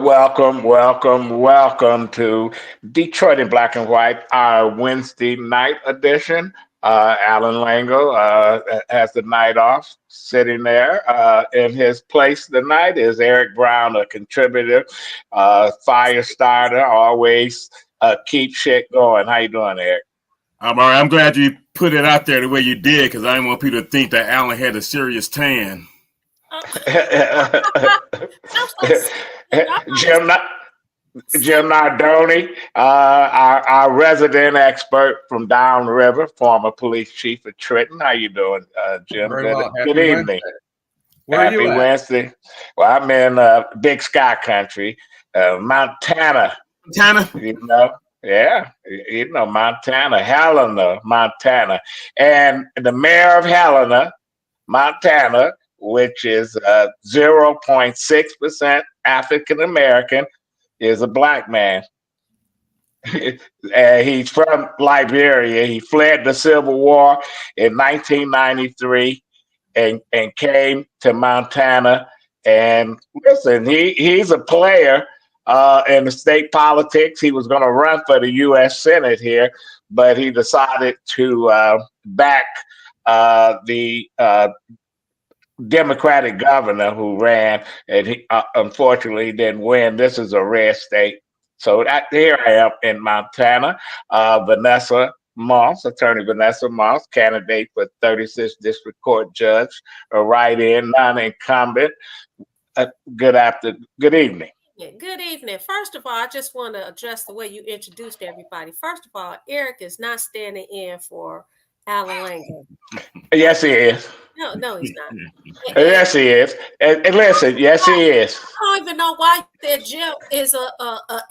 welcome to Detroit in Black and White, our Wednesday night edition. Alan Lango has the night off. Sitting there in his place tonight is Eric Brown, a contributor, fire starter, always keep shit going. How you doing, Eric? I'm all right. I'm glad you put it out there the way you did because I didn't want people to think that Alan had a serious tan. Jim Nardone, our resident expert from downriver, former police chief of Trenton. How you doing, Jim? Very well. Good evening. Happy Wednesday. Well, I'm in Big Sky Country, Montana. Montana? Montana, Helena, Montana. And the mayor of Helena, Montana, which is 0.6% African American, is a black man. He's from Liberia. He fled the Civil War in 1993 and came to Montana. And listen, he's a player in the state politics. He was going to run for the U.S. Senate here, but he decided to back the Democratic governor who ran, and he unfortunately didn't win. This is a red state. So here I am in Montana. Vanessa Moss, attorney Vanessa Moss, candidate for 36th District Court judge, a write-in, non-incumbent. Good evening. Yeah, good evening. First of all, I just want to address the way you introduced everybody. First of all, Eric is not standing in for Alan Lango. Yes, he is. No, he's not. Yes, he is. And listen, yes, he is. I don't even know why that Jim is a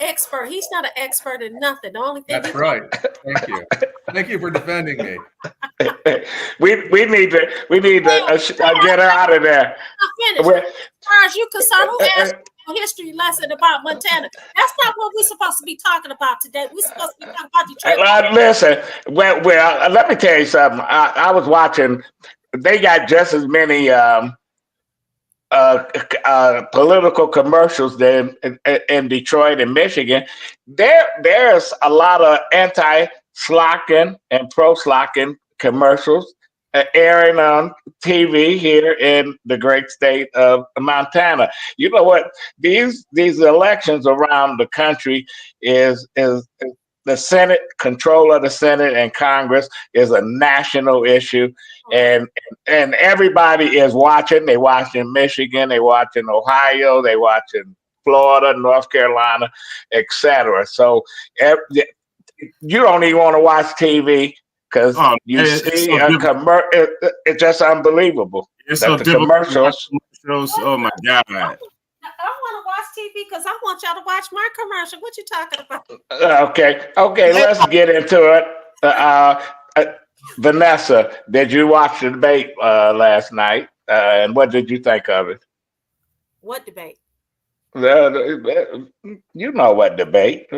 expert. He's not an expert in nothing. The only thing. That's right. Thank you. Thank you for defending me. we need to get her out of there. As far as you concerned, who asked a history lesson about Montana? That's not what we're supposed to be talking about today. We're supposed to be talking about Detroit. Listen, well, let me tell you something. I was watching. They got just as many political commercials there in Detroit and Michigan. There's a lot of anti-slocking and pro-slocking commercials airing on TV here in the great state of Montana. You know what? These elections around the country is the Senate, control of the Senate and Congress is a national issue, and everybody is watching. They watch in Michigan, they watch in Ohio, they watch in Florida, North Carolina, etc. So you don't even want to watch TV because you see it's just unbelievable. It's so the commercials. Oh my God. I want to watch TV because I want y'all to watch my commercial. What you talking about? Okay, let's get into it. Vanessa, did you watch the debate last night? And what did you think of it? What debate? You know what debate.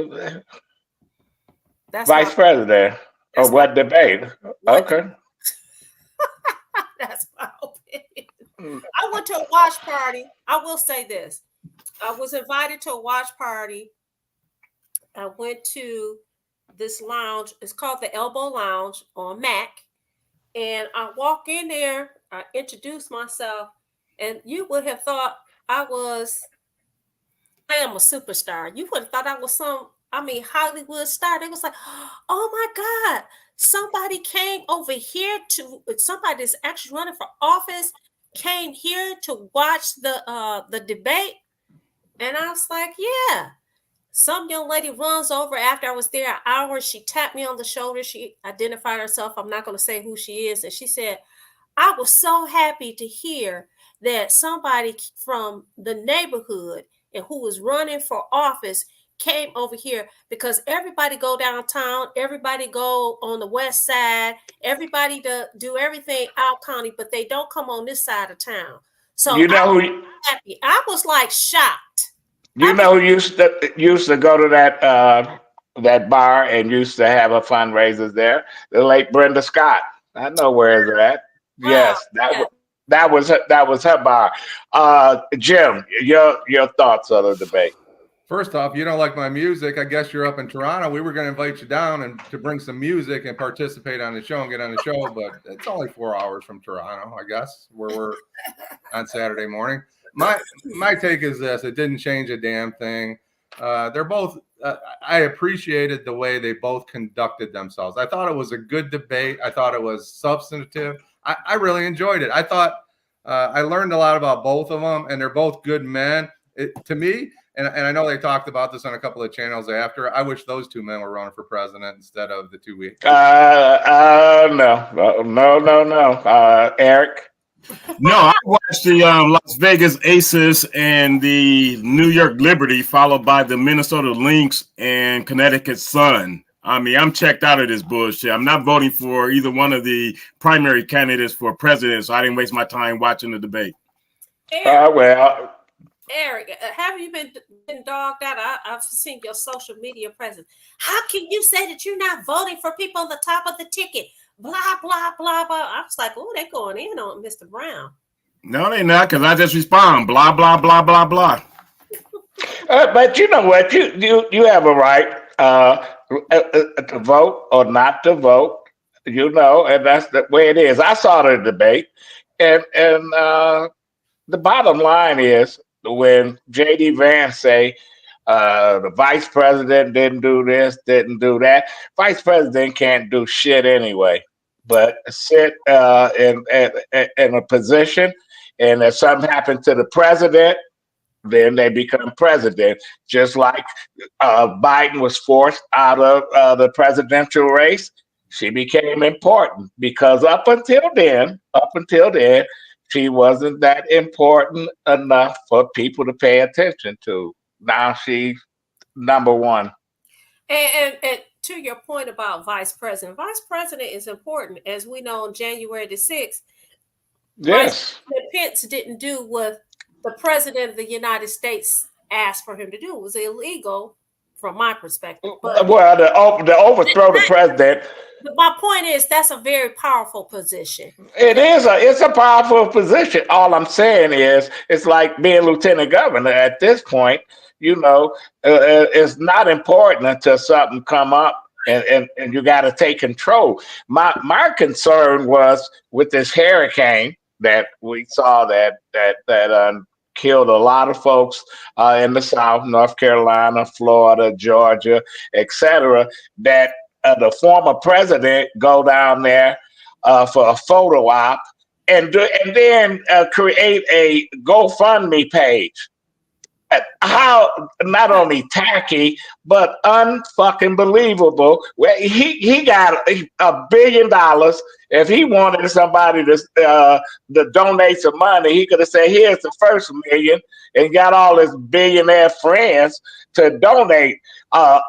That's Vice President. Or what debate? Okay. That's my opinion. I went to a watch party. I will say this. I was invited to a watch party. I went to this lounge. It's called the Elbow Lounge on Mac. And I walk in there. I introduced myself. And you would have thought I am a superstar. You would have thought I was Hollywood star. They was like, oh my God, somebody came over here somebody that's actually running for office came here to watch the debate. And I was like, yeah. Some young lady runs over after I was there an hour. She tapped me on the shoulder. She identified herself. I'm not going to say who she is. And she said, I was so happy to hear that somebody from the neighborhood and who was running for office came over here, because everybody go downtown, everybody go on the west side, everybody do everything out county, but they don't come on this side of town. So I was happy. I was like shocked. You know who used to go to that bar and used to have a fundraiser there? The late Brenda Scott. I know where is that. Yes, that was her bar. Jim, your thoughts on the debate? First off, you don't like my music. I guess you're up in Toronto. We were going to invite you down and to bring some music and participate on the show and get on the show, but it's only 4 hours from Toronto, I guess, where we're on Saturday morning. My take is this: it didn't change a damn thing. They're both. I appreciated the way they both conducted themselves. I thought it was a good debate. I thought it was substantive. I really enjoyed it. I thought I learned a lot about both of them, and they're both good men. To me, and I know they talked about this on a couple of channels after. I wish those two men were running for president instead of the two we. No. Eric. No, I watched the Las Vegas Aces and the New York Liberty, followed by the Minnesota Lynx and Connecticut Sun. I mean, I'm checked out of this bullshit. I'm not voting for either one of the primary candidates for president, so I didn't waste my time watching the debate. Eric, have you been dogged out? I've seen your social media presence. How can you say that you're not voting for people on the top of the ticket? Blah, blah, blah, blah. I was like, oh, they're going in on Mr. Brown. No, they're not, because I just respond, blah, blah, blah, blah, blah. But you know what? You have a right to vote or not to vote, and that's the way it is. I saw the debate, and the bottom line is, when J.D. Vance say the vice president didn't do this, didn't do that, vice president can't do shit anyway, but sit in a position, and if something happened to the president, then they become president. Just like Biden was forced out of the presidential race, she became important because up until then, she wasn't that important enough for people to pay attention to. Now she's number one. And to your point about vice president is important. As we know, on January the 6th, yes, President Pence didn't do what the president of the United States asked for him to do. It was illegal from my perspective. But well, the overthrow the president. My point is, that's a very powerful position. It's a powerful position. All I'm saying is, it's like being lieutenant governor at this point. It's not important until something come up and you got to take control. My concern was with this hurricane that we saw that killed a lot of folks in the South, North Carolina, Florida, Georgia, etc. That the former president go down there for a photo op and then create a GoFundMe page. How not only tacky but unfucking believable. Well, he got $1 billion. If he wanted somebody to donate some money, he could have said, "Here's the first $1 million," and got all his billionaire friends to donate a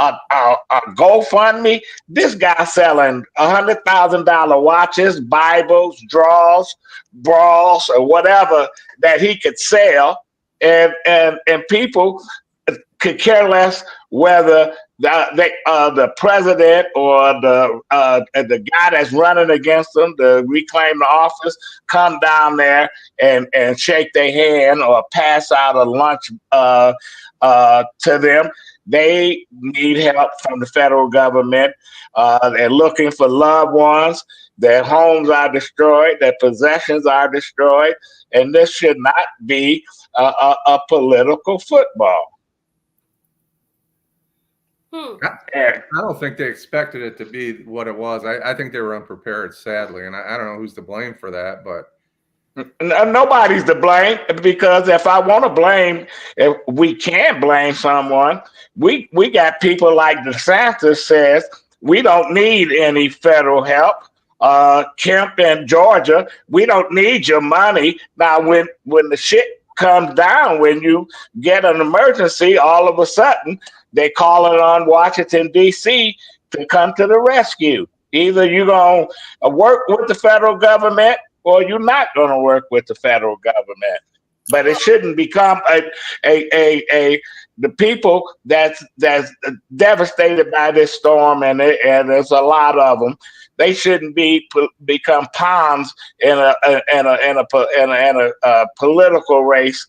GoFundMe. This guy selling $100,000 watches, Bibles, drawers, bras, or whatever that he could sell. And people could care less whether the president or the guy that's running against them to reclaim the office come down there and shake their hand or pass out a lunch to them. They need help from the federal government. They're looking for loved ones. Their homes are destroyed. Their possessions are destroyed. And this should not be a political football. I don't think they expected it to be what it was. I think they were unprepared, sadly, and I don't know who's to blame for that, but nobody's to blame, because if I want to blame, if we can't blame someone, we got people like DeSantis says we don't need any federal help. Kemp in Georgia, we don't need your money. Now, when the shit comes down, when you get an emergency, all of a sudden they call it on Washington, D.C. to come to the rescue. Either you're going to work with the federal government or you're not going to work with the federal government. But it shouldn't become the people that's devastated by this storm, and there's a lot of them. They shouldn't become pawns in a political race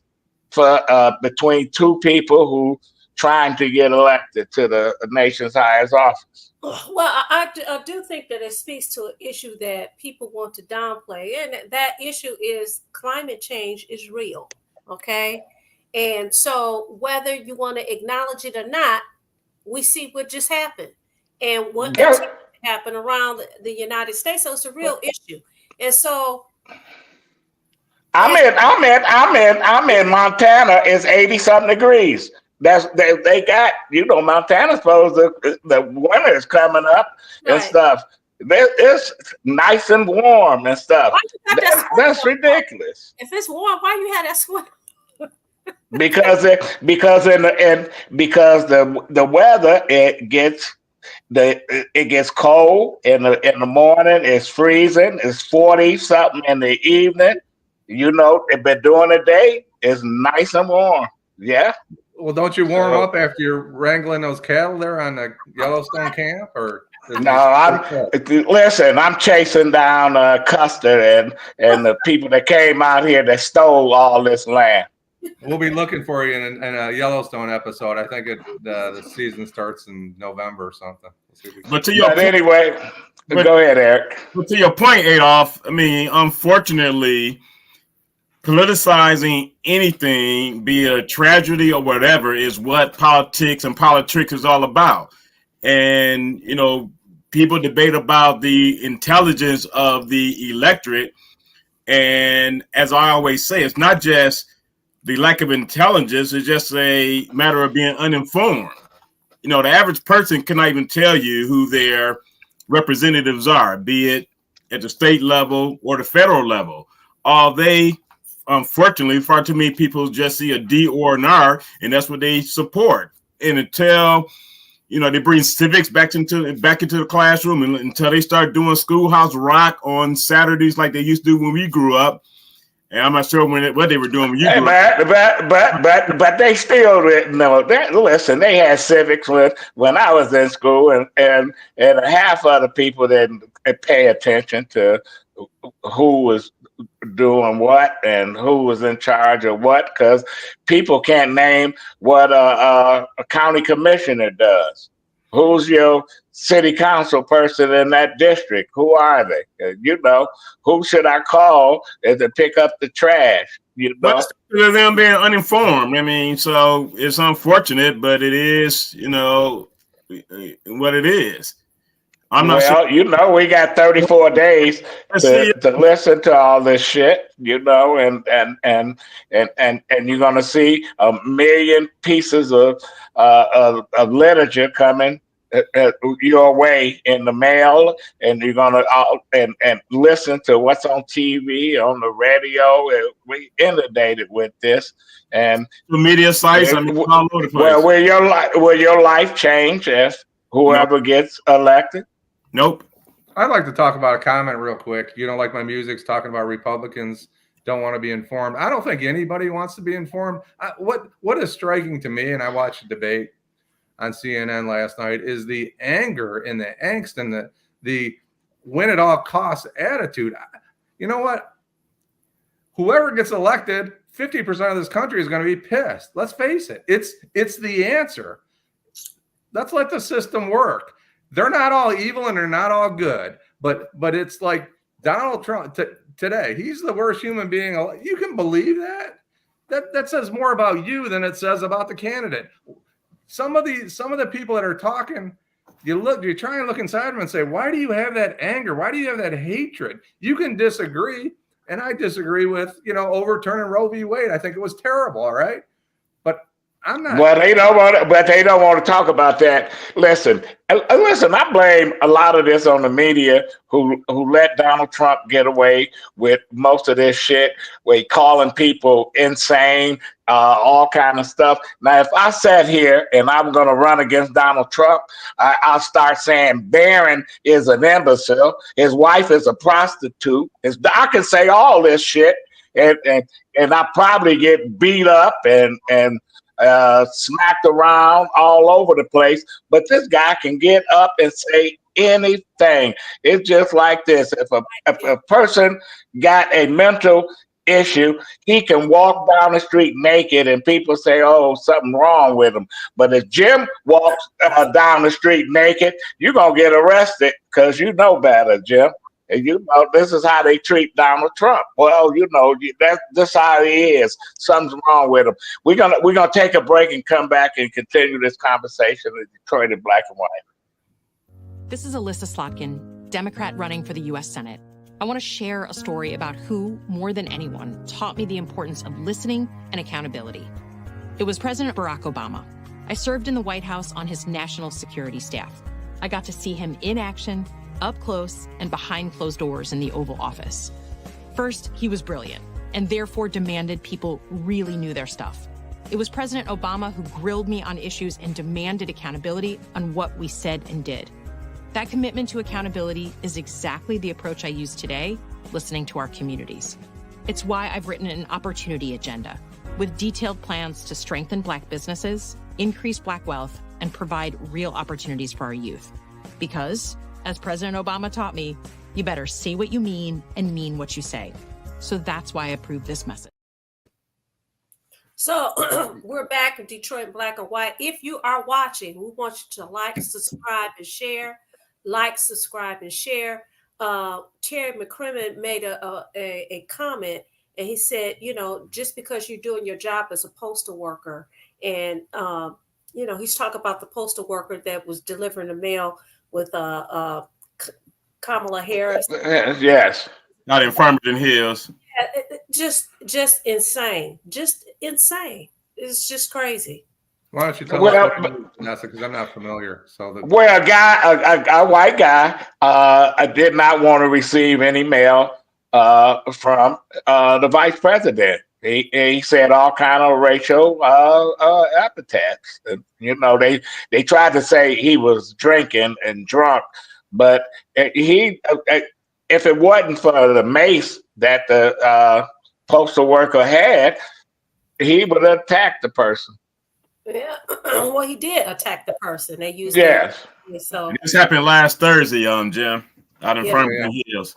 for between two people who trying to get elected to the nation's highest office. Well, I do think that it speaks to an issue that people want to downplay, and that issue is climate change is real, okay? And so whether you want to acknowledge it or not, we see what just happened and what happened around the United States. So it's a real issue. And so I'm in Montana. It's 80-something degrees. They got, Montana's supposed to, the winter is coming up and stuff. It's nice and warm and stuff. That's ridiculous. If it's warm, why you had that sweater? because the weather it gets cold in the morning. It's freezing. It's 40 something in the evening. But during the day it's nice and warm. Yeah. Well, don't you warm up after you're wrangling those cattle there on the Yellowstone camp? Or no, listen. I'm chasing down Custer and the people that came out here that stole all this land. We'll be looking for you in a Yellowstone episode. I think the season starts in November or something. Anyway, go ahead, Eric. But to your point, Adolph, I mean, unfortunately, politicizing anything, be it a tragedy or whatever, is what politics and politics is all about. And, people debate about the intelligence of the electorate. And as I always say, it's not just the lack of intelligence, it's just a matter of being uninformed. The average person cannot even tell you who their representatives are, be it at the state level or the federal level. All they, unfortunately, far too many people just see a D or an R, and that's what they support. And until they bring civics back into the classroom, and until they start doing schoolhouse rock on Saturdays like they used to do when we grew up. And I'm not sure what they were doing when you grew up. But they still didn't know. Listen, they had civics when I was in school, and half of the people didn't pay attention to who was doing what and who was in charge of what, because people can't name what a county commissioner does. Who's your city council person in that district? Who are they? Who should I call to pick up the trash? But them being uninformed. I mean, so it's unfortunate, but it is, what it is. I'm not sure. We got 34 days to listen to all this shit, and you're gonna see a million pieces of literature coming your way in the mail, and you're gonna and listen to what's on TV, on the radio. We inundated with this, and the media sites. All over the place. Well, will your life change if whoever gets elected? Nope. I'd like to talk about a comment real quick. Like my music's talking about Republicans don't want to be informed. I don't think anybody wants to be informed. What is striking to me, and I watched a debate on CNN last night, is the anger and the angst and the win at all costs attitude. You know what? Whoever gets elected, 50% of this country is going to be pissed. Let's face it. It's the answer. Let's let the system work. They're not all evil and they're not all good, but it's like Donald Trump today. He's the worst human being. You can believe that? That says more about you than it says about the candidate. Some of the people that are talking, you try and look inside them and say, why do you have that anger? Why do you have that hatred? You can disagree, and I disagree with overturning Roe v. Wade. I think it was terrible. All right, but I'm not. Well, they don't want to talk about that. Listen. I blame a lot of this on the media who let Donald Trump get away with most of this shit, where he calling people insane, all kind of stuff. Now, if I sat here and I'm going to run against Donald Trump, I'll start saying Barron is an imbecile. His wife is a prostitute. I can say all this shit, and I probably get beat up and smacked around all over the place, but this guy can get up and say anything. It's just like this. If a person got a mental issue, he can walk down the street naked and people say, oh, something wrong with him. But if Jim walks down the street naked, you're going to get arrested because you know better, Jim. And you know, this is how they treat Donald Trump. Well, you know, that's how he is. Something's wrong with him. We're gonna take a break and come back and continue this conversation in Detroit in Black and White. This is Alyssa Slotkin, Democrat running for the U.S. Senate. I want to share a story about who, more than anyone, taught me the importance of listening and accountability. It was President Barack Obama. I served in the White House on his national security staff. I got to see him in action, up close and behind closed doors in the Oval Office. First, he was brilliant and therefore demanded people really knew their stuff. It was President Obama who grilled me on issues and demanded accountability on what we said and did. That commitment to accountability is exactly the approach I use today, listening to our communities. It's why I've written an opportunity agenda with detailed plans to strengthen Black businesses, increase Black wealth, and provide real opportunities for our youth. Because, as President Obama taught me, you better say what you mean and mean what you say. So that's why I approve this message. So we're back in Detroit in Black and White. If you are watching, we want you to like, subscribe, and share. Like, subscribe, and share. Terry McCrimmon made a comment, and he said, you know, just because you're doing your job as a postal worker, and you know, he's talking about the postal worker that was delivering the mail with Kamala Harris. Yes. Not Farmington Hills. Just insane. Just insane. It's just crazy. Why don't you tell us, Vanessa, because I'm not familiar. So a white guy, I did not want to receive any mail from the vice president. He said all kind of racial epithets. And, you know, they tried to say he was drinking and drunk, but if it wasn't for the mace that the postal worker had, he would have attacked the person. Yeah, well, he did attack the person. They used So this happened last Thursday, Jim, out in Farmington Hills.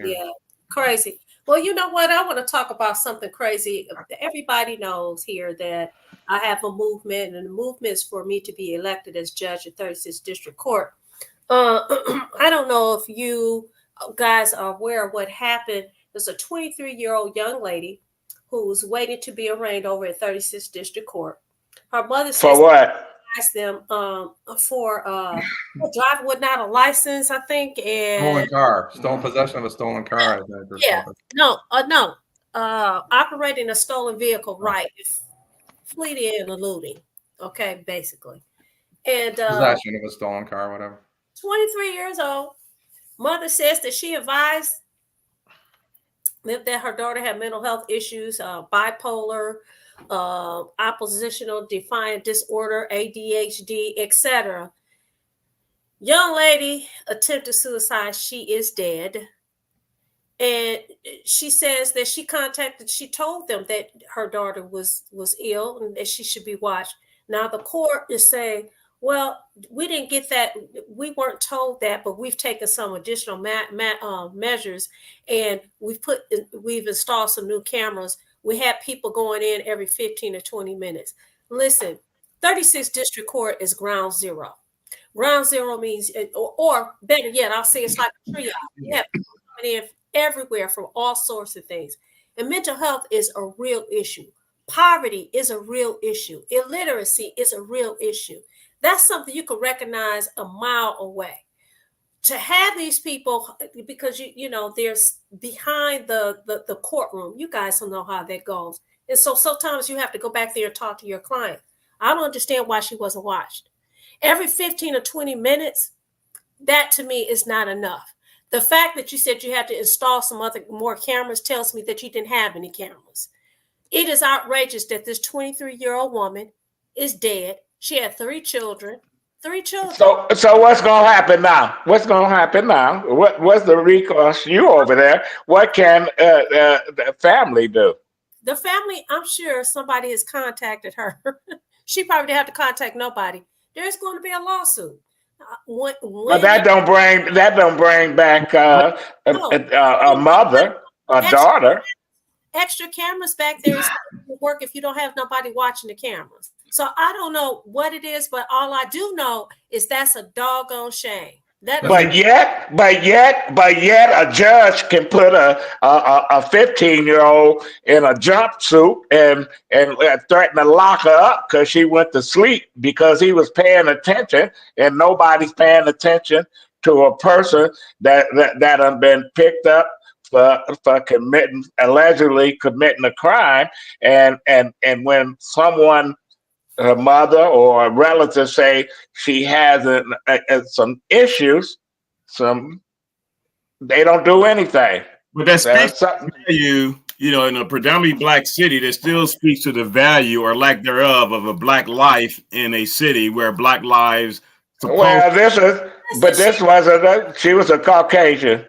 Yeah, crazy. Well, you know what? I want to talk about something crazy. Everybody knows here that I have a movement, and the movement is for me to be elected as judge at 36th District Court. I don't know if you guys are aware of what happened. There's a 23-year-old young lady who was waiting to be arraigned over at 36th District Court. Her mother says for what? Asked them for driving without a license, I think, and stolen possession of a stolen car. Operating a stolen vehicle, right? Fleeting and eluding. Okay, basically, and possession of a stolen car, whatever. 23 years old. Mother says that she advised that her daughter had mental health issues, bipolar, oppositional defiant disorder, ADHD, etc. Young lady attempted suicide. She is dead. And she says that she told them that her daughter was ill and that she should be watched. Now the court is saying, well, we didn't get that. We weren't told that, but we've taken some additional measures, and we've installed some new cameras. We had people going in every 15 or 20 minutes. Listen, 36th District Court is ground zero. Ground zero means, or better yet, I'll say it's like a triage. We have people coming in everywhere from all sorts of things. And mental health is a real issue. Poverty is a real issue. Illiteracy is a real issue. That's something you can recognize a mile away. To have these people, because you know, there's behind the courtroom, you guys don't know how that goes. And so sometimes you have to go back there and talk to your client. I don't understand why she wasn't watched. Every 15 or 20 minutes, that to me is not enough. The fact that you said you had to install more cameras tells me that you didn't have any cameras. It is outrageous that this 23-year-old woman is dead. She had 3 children. 3 children. So what's gonna happen now? What's gonna happen now? What's the recourse? You over there? What can the family do? The family, I'm sure somebody has contacted her. She probably didn't have to contact nobody. There's going to be a lawsuit. But that don't bring back a mother, a daughter. extra cameras back there is work if you don't have nobody watching the cameras. So I don't know what it is, but all I do know is that's a doggone shame. But yet, a judge can put a 15-year-old in a jumpsuit and threaten to lock her up because she went to sleep because he was paying attention, and nobody's paying attention to a person that have been picked up for allegedly committing a crime, and when someone, her mother or a relative, say she has some issues, they don't do anything. But that speaks to value, in a predominantly black city, that still speaks to the value or lack thereof of a black life in a city where black lives. She was a Caucasian.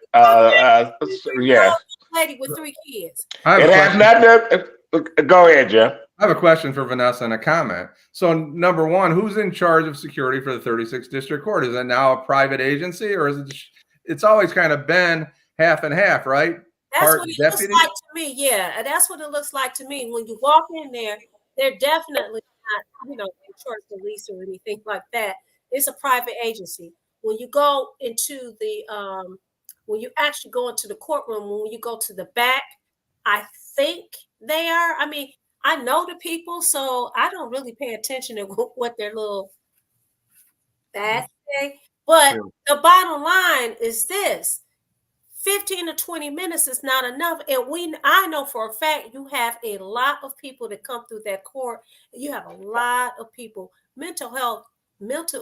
Lady with 3 kids. It has nothing to. Go ahead, Jim. I have a question for Vanessa and a comment. So, number one, who's in charge of security for the 36th District Court? Is it now a private agency, or is it? It's always kind of been half and half, right? That's what it looks like to me. Yeah, that's what it looks like to me. When you walk in there, they're definitely not, in charge of the lease or anything like that. It's a private agency. When you go into when you actually go into the courtroom, when you go to the back, I think they are. I mean, I know the people, so I don't really pay attention to what their little bad say. But the bottom line is this: 15 to 20 minutes is not enough. And I know for a fact you have a lot of people that come through that court. You have a lot of people. Mental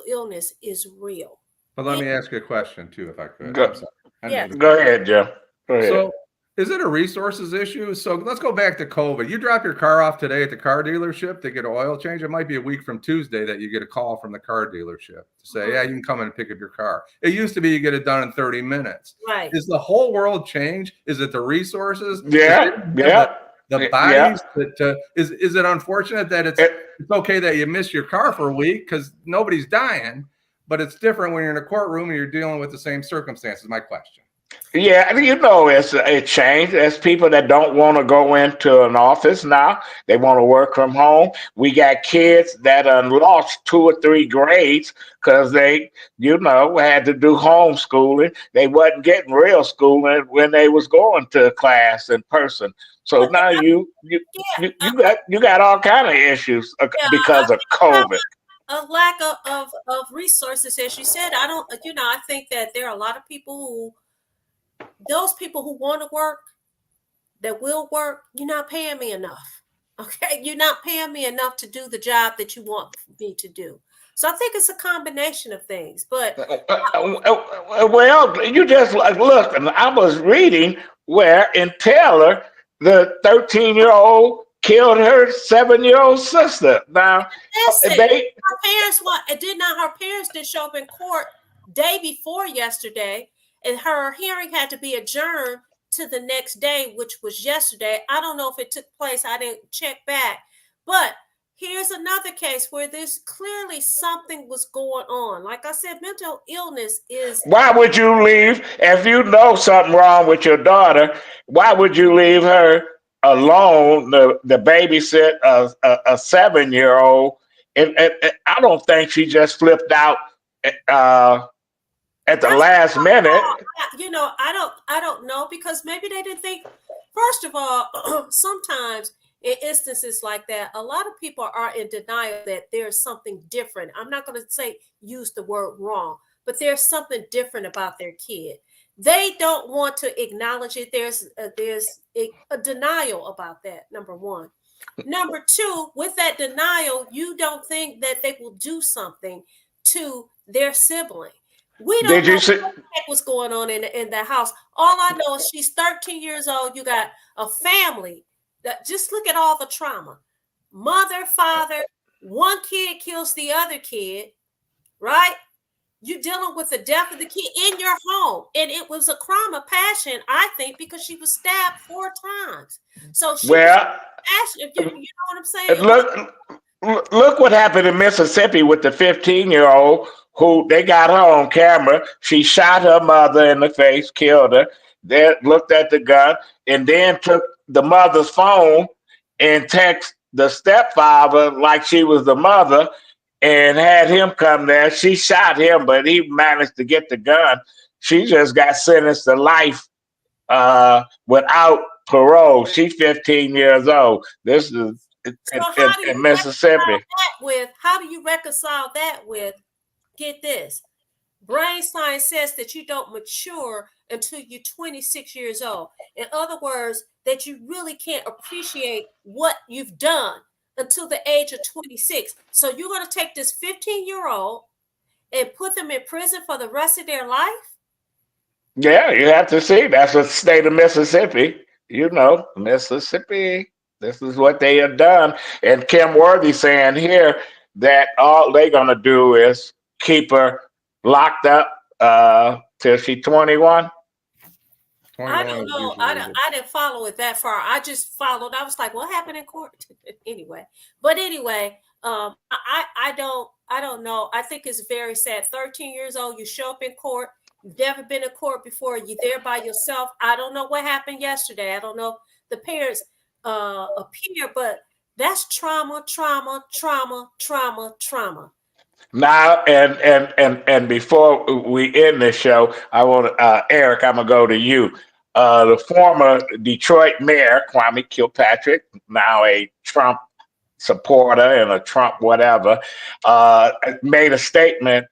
illness is real. But let me ask you a question too, if I could. Go ahead, Jim. Go ahead. So, is it a resources issue? So let's go back to COVID. You drop your car off today at the car dealership to get an oil change. It might be a week from Tuesday that you get a call from the car dealership to say, yeah, you can come in and pick up your car. It used to be you get it done in 30 minutes. Right. Is the whole world changed? Is it the resources? Yeah. The bodies? Is it unfortunate that it's okay that you miss your car for a week because nobody's dying, but it's different when you're in a courtroom and you're dealing with the same circumstances? My question. Yeah, it changed. There's people that don't want to go into an office now. They want to work from home. We got kids that lost 2 or 3 grades because they, had to do homeschooling. They wasn't getting real schooling when they was going to class in person. So now you got all kind of issues because of COVID. A lack of resources, as you said. I think that there are a lot of people those people who want to work, that will work, you're not paying me enough. Okay, you're not paying me enough to do the job that you want me to do. So I think it's a combination of things. But well, you just look. I was reading where in Taylor, the 13-year-old killed her 7-year-old sister. Now, her parents didn't show up in court day before yesterday, and her hearing had to be adjourned to the next day, which was yesterday. I don't know if it took place. I didn't check back. But here's another case where there's clearly something was going on. Like I said, mental illness is... Why would you leave? If you know something wrong with your daughter, why would you leave her alone to babysit a 7-year-old? And I don't think she just flipped out at the last minute. I don't know, because maybe they didn't think. First of all, sometimes in instances like that, a lot of people are in denial that there's something different. I'm not going to use the word wrong, but there's something different about their kid. They don't want to acknowledge it. There's a denial about that, number one. Number two, with that denial, you don't think that they will do something to their sibling. We don't know what was going on in the house. All I know is she's 13 years old. You got a family that, just look at all the trauma. Mother, father, one kid kills the other kid, right? You're dealing with the death of the kid in your home. And it was a crime of passion, I think, because she was stabbed 4 times. So she was passionate. You know what I'm saying? Look what happened in Mississippi with the 15-year-old who they got her on camera. She shot her mother in the face, killed her, then looked at the gun, and then took the mother's phone and text the stepfather like she was the mother and had him come there. She shot him, but he managed to get the gun. She just got sentenced to life without parole. She's 15 years old. This is in Mississippi. How do you reconcile that with, get this, brain science says that you don't mature until you're 26 years old. In other words, that you really can't appreciate what you've done until the age of 26. So you're going to take this 15-year-old and put them in prison for the rest of their life? Yeah, you have to see. That's the state of Mississippi. You know, Mississippi. This is what they have done. And Kim Worthy saying here that all they're going to do is keep her locked up till she's 21. I don't know. I didn't follow it that far. I just followed. I was like, what happened in court? Anyway, I don't know. I think it's very sad. 13 years old, you show up in court. You've never been in court before. You're there by yourself. I don't know what happened yesterday. I don't know the parents appear, but that's trauma. Now and before we end this show, I want Eric. I'm gonna go to you. The former Detroit mayor Kwame Kilpatrick, now a Trump supporter and a Trump whatever, made a statement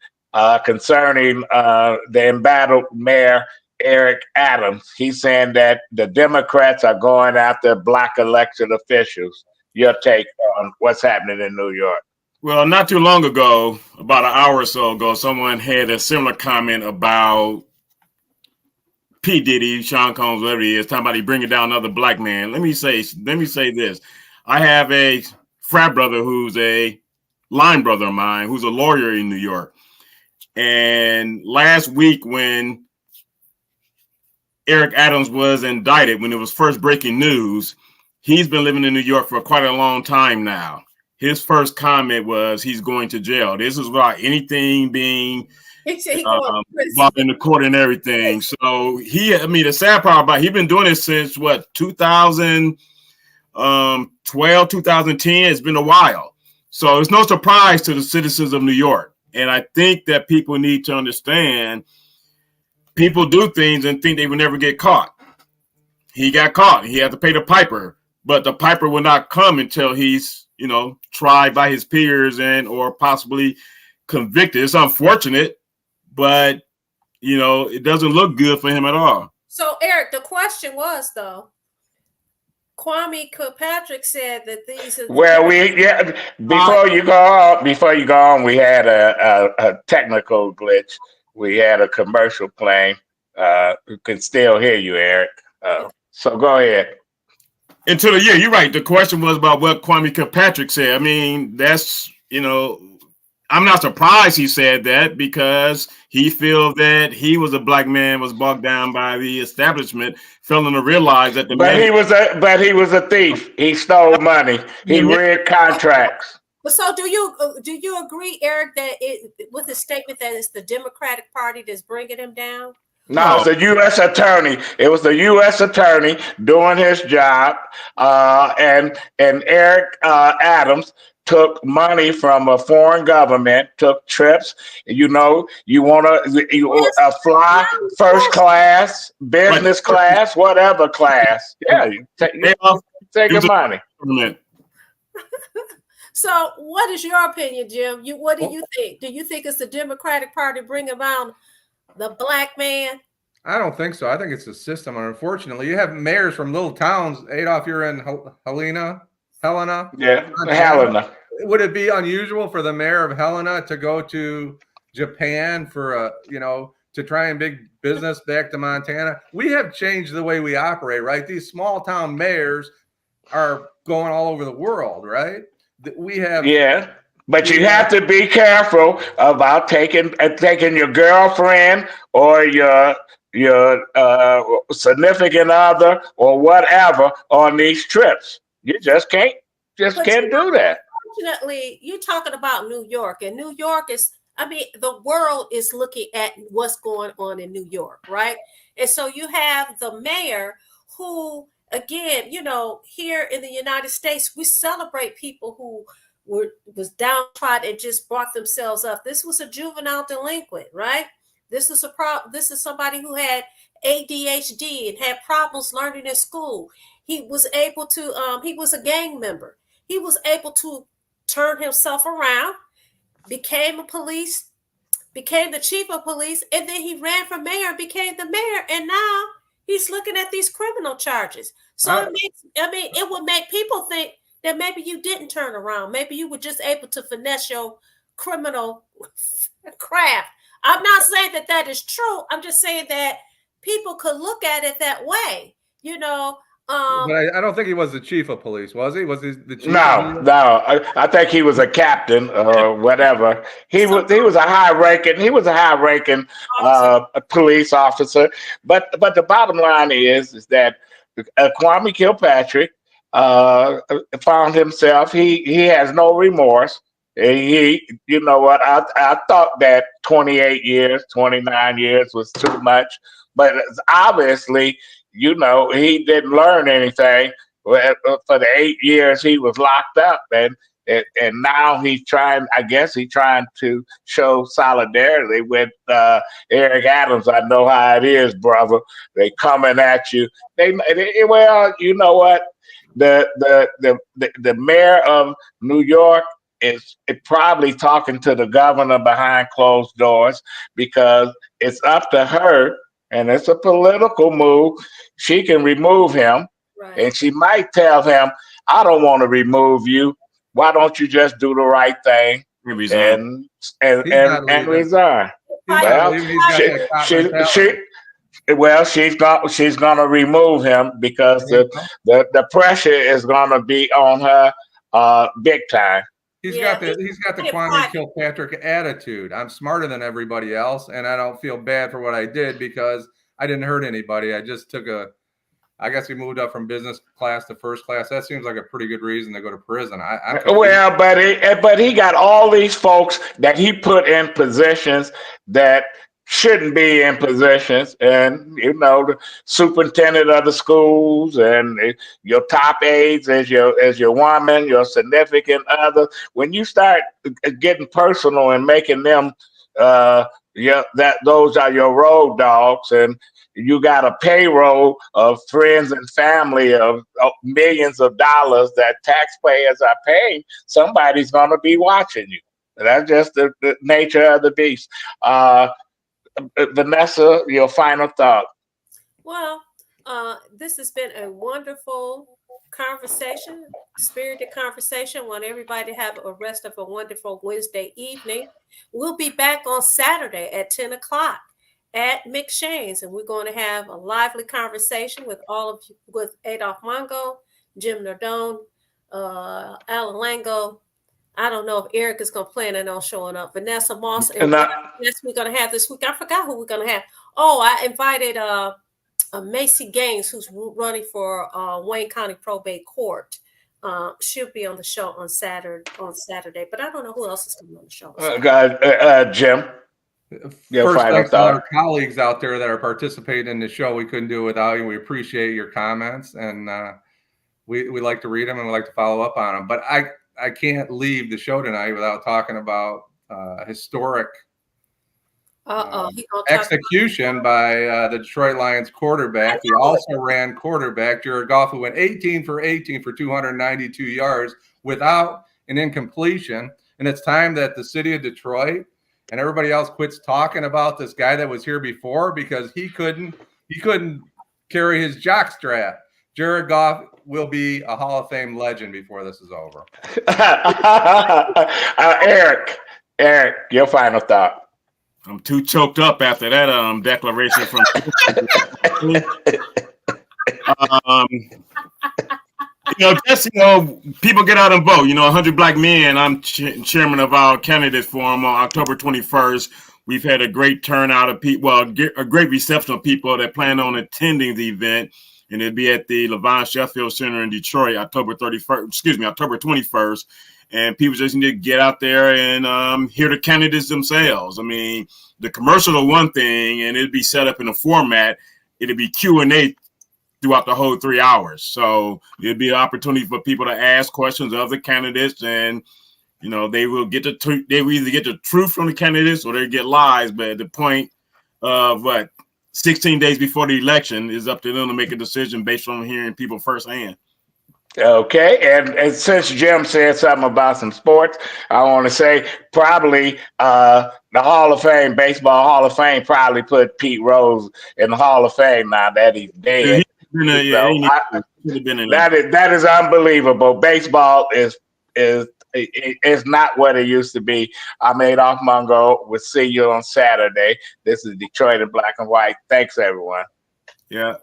concerning the embattled mayor Eric Adams. He's saying that the Democrats are going after Black elected officials. Your take on what's happening in New York? Well, not too long ago, about an hour or so ago, someone had a similar comment about P. Diddy, Sean Combs, whatever he is, talking about he bringing down another black man. Let me say this. I have a frat brother who's a line brother of mine, who's a lawyer in New York. And last week when Eric Adams was indicted, when it was first breaking news, he's been living in New York for quite a long time now. His first comment was he's going to jail. This is without anything being brought in the court and everything. So the sad part about he's been doing this since 2012, 2010. It's been a while. So it's no surprise to the citizens of New York. And I think that people need to understand people do things and think they will never get caught. He got caught. He had to pay the piper, but the piper will not come until he's, tried by his peers and or possibly convicted. It's unfortunate, but, it doesn't look good for him at all. So, Eric, the question was, though, Kwame Kilpatrick said that these are before you go on, we had a technical glitch. We had a commercial playing. We can still hear you, Eric. So go ahead. You're right. The question was about what Kwame Kilpatrick said. I mean, that's, I'm not surprised he said that because he feels that he was a black man, was bogged down by the establishment, failing to realize that he was a thief. He stole money. He read contracts. So do you agree, Eric, that with his statement that it's the Democratic Party that's bringing him down? No, it's the U.S. attorney. It was the U.S. attorney doing his job, and Eric Adams took money from a foreign government, took trips. You want to fly first class, business class, whatever class. Yeah, you take your money. So, what is your opinion, Jim? What do you think? Do you think it's the Democratic Party bringing down the black man? I don't think so. I think it's the system. And unfortunately, you have mayors from little towns. Adolph, you're in Helena. Yeah, Helena. Would it be unusual for the mayor of Helena to go to Japan for to try and big business back to Montana? We have changed the way we operate, right? These small town mayors are going all over the world, right? We have, but you have to be careful about taking your girlfriend or your significant other or whatever on these trips. You just can't do that. Unfortunately, you're talking about New York, and New York is, the world is looking at what's going on in New York, right? And so you have the mayor who again, here in the United States, we celebrate people who was downtrodden and just brought themselves up. This was a juvenile delinquent, right? This is somebody who had ADHD and had problems learning in school. He was able to, he was a gang member. He was able to turn himself around, became the chief of police, and then he ran for mayor and became the mayor. And now he's looking at these criminal charges. So it would make people think that maybe you didn't turn around. Maybe you were just able to finesse your criminal craft. I'm not saying that is true. I'm just saying that people could look at it that way, But I don't think he was the chief of police, was he? Was he the chief? No. I think he was a captain or whatever. He was a high ranking police officer. But the bottom line is that Kwame Kilpatrick found himself. He has no remorse. You know what? I thought that 28 years, 29 years was too much, but obviously, he didn't learn anything for the 8 years he was locked up, and now he's trying. I guess he's trying to show solidarity with Eric Adams. I know how it is, brother. They coming at you. Well, you know what? The mayor of New York is probably talking to the governor behind closed doors, because it's up to her, and it's a political move. She can remove him, right. And she might tell him, I don't want to remove you. Why don't you just do the right thing and resign? Well, she's gonna remove him because the pressure is gonna be on her big time. He's got the Kwame Kilpatrick attitude. I'm smarter than everybody else, and I don't feel bad for what I did because I didn't hurt anybody. I just I guess he moved up from business class to first class. That seems like a pretty good reason to go to prison. But he got all these folks that he put in positions that shouldn't be in positions, and the superintendent of the schools and your top aides as your woman, your significant other. When you start getting personal and making them those are your road dogs, and you got a payroll of friends and family of millions of dollars that taxpayers are paying, somebody's going to be watching you. That's just the nature of the beast. Vanessa, your final thought. Well, this has been a wonderful conversation, spirited conversation. I want everybody to have a rest of a wonderful Wednesday evening. We'll be back on Saturday at 10 o'clock at McShane's, and we're going to have a lively conversation with with Adolph Mongo, Jim Nardone, Alan Lango. I don't know if Eric is going to plan on showing up. Vanessa Moss, and that's we're going to have this week. I forgot who we're going to have. Oh, I invited Macy Gaines, who's running for Wayne County Probate Court. She'll be on the show on Saturday, but I don't know who else is coming on the show. Jim. First, thanks to our colleagues out there that are participating in the show. We couldn't do it without you. We appreciate your comments, and we like to read them and we like to follow up on them. But I can't leave the show tonight without talking about historic execution by the Detroit Lions quarterback. The also-ran quarterback, Jared Goff, who went 18 for 18 for 292 yards without an incompletion. And it's time that the city of Detroit and everybody else quits talking about this guy that was here before, because he couldn't carry his jockstrap. Jared Goff will be a Hall of Fame legend before this is over. Eric, your final thought. I'm too choked up after that declaration from people get out and vote. 100 Black Men. I'm chairman of our candidate forum on October 21st. We've had a great turnout of people, a great reception of people that plan on attending the event. And it'll be at the Levon Sheffield Center in Detroit, October 21st. And people just need to get out there and hear the candidates themselves. I mean, the commercial is one thing, and it'll be set up in a format. It'll be Q&A throughout the whole 3 hours. So it'd be an opportunity for people to ask questions of the candidates, and they will get they will either get the truth from the candidates or they get lies. But at the point of 16 days before the election, is up to them to make a decision based on hearing people firsthand. Okay, and since Jim said something about some sports, I want to say probably the Hall of Fame, Baseball Hall of Fame, probably put Pete Rose in the Hall of Fame now that he's dead. That is unbelievable. Baseball is not what it used to be. I'm Adolph Mongo. We'll see you on Saturday. This is Detroit in Black and White. Thanks, everyone. Yeah.